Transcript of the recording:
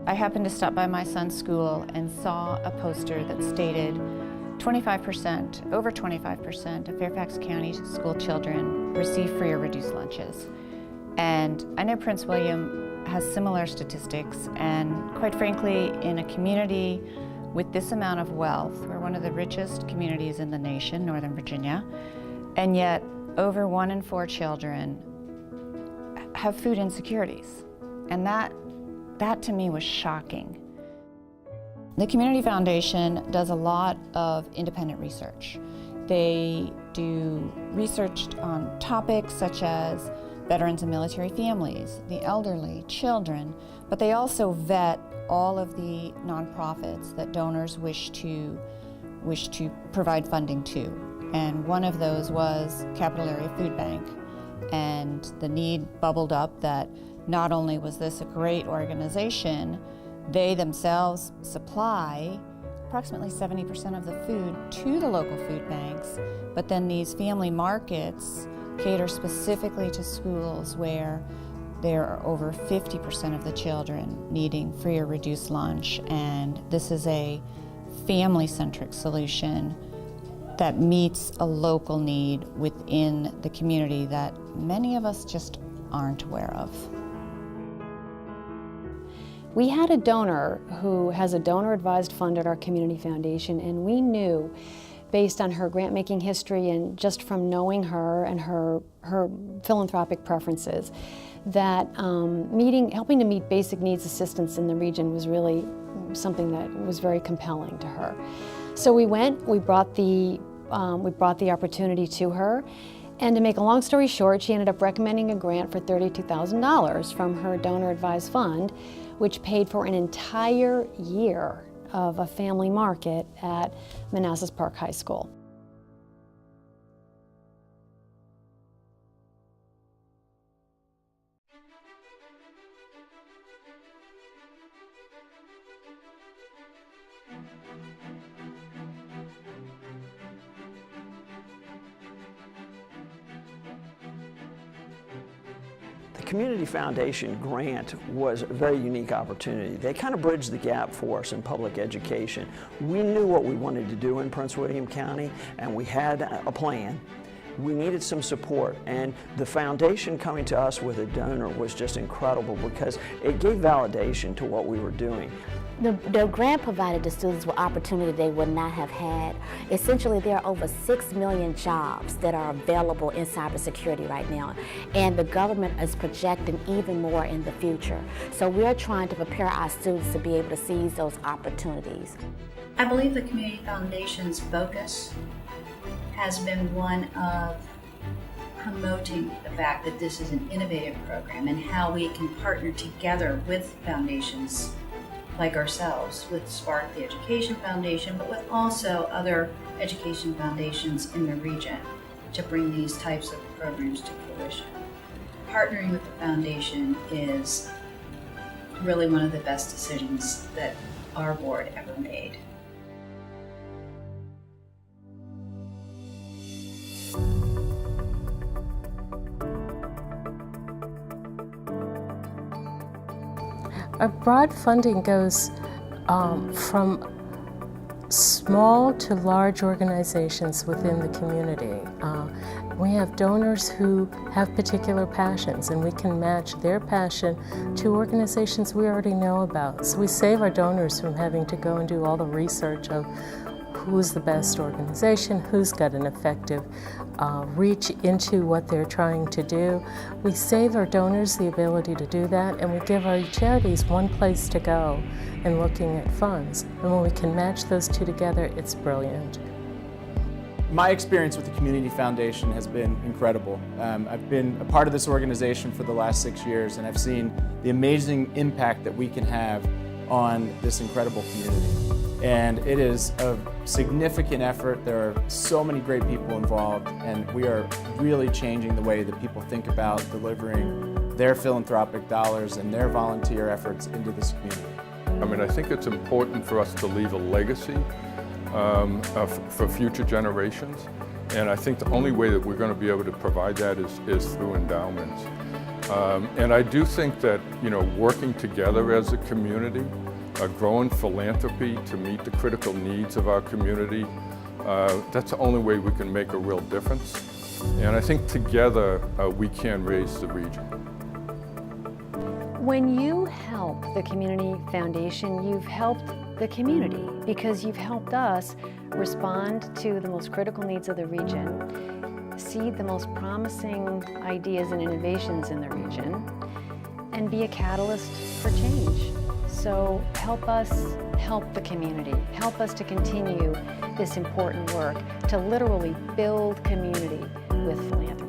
I happened to stop by my son's school and saw a poster that stated 25%, over 25% of Fairfax County school children receive free or reduced lunches. And I know Prince William has similar statistics, and quite frankly, in a community with this amount of wealth, we're one of the richest communities in the nation, Northern Virginia, and yet over 1 in 4 children have food insecurities. And that to me was shocking. The Community Foundation does a lot of independent research. They do research on topics such as veterans and military families, the elderly, children, but they also vet all of the nonprofits that donors wish to provide funding to. And one of those was Capital Area Food Bank. And the need bubbled up that not only was this a great organization, they themselves supply approximately 70% of the food to the local food banks, but then these family markets cater specifically to schools where there are over 50% of the children needing free or reduced lunch, and this is a family-centric solution that meets a local need within the community that many of us just aren't aware of. We had a donor who has a donor-advised fund at our community foundation, and we knew, based on her grant-making history and just from knowing her and her philanthropic preferences, that helping to meet basic needs assistance in the region was really something that was very compelling to her. So we brought the opportunity to her, and to make a long story short, she ended up recommending a grant for $32,000 from her donor-advised fund, which paid for an entire year of a family market at Manassas Park High School. The Community Foundation grant was a very unique opportunity. They kind of bridged the gap for us in public education. We knew what we wanted to do in Prince William County, and we had a plan. We needed some support, and the foundation coming to us with a donor was just incredible because it gave validation to what we were doing. The grant provided the students with opportunity they would not have had. Essentially, there are over 6 million jobs that are available in cybersecurity right now, and the government is projecting even more in the future. So we're trying to prepare our students to be able to seize those opportunities. I believe the Community Foundation's focus has been one of promoting the fact that this is an innovative program and how we can partner together with foundations like ourselves, with Spark, the Education Foundation, but with also other education foundations in the region to bring these types of programs to fruition. Partnering with the foundation is really one of the best decisions that our board ever made. Our broad funding goes from small to large organizations within the community. We have donors who have particular passions, and we can match their passion to organizations we already know about. So we save our donors from having to go and do all the research of who's the best organization, who's got an effective reach into what they're trying to do. We save our donors the ability to do that, and we give our charities one place to go in looking at funds. And when we can match those two together, it's brilliant. My experience with the Community Foundation has been incredible. I've been a part of this organization for the last 6 years, and I've seen the amazing impact that we can have on this incredible community. And it is a significant effort. There are so many great people involved, and we are really changing the way that people think about delivering their philanthropic dollars and their volunteer efforts into this community. I mean, I think it's important for us to leave a legacy for future generations, and I think the only way that we're going to be able to provide that is through endowments. And I do think that, working together as a community, growing philanthropy to meet the critical needs of our community, that's the only way we can make a real difference. And I think together we can raise the region. When you help the Community Foundation, you've helped the community because you've helped us respond to the most critical needs of the region, see the most promising ideas and innovations in the region, and be a catalyst for change. So help us help the community. Help us to continue this important work to literally build community with philanthropy.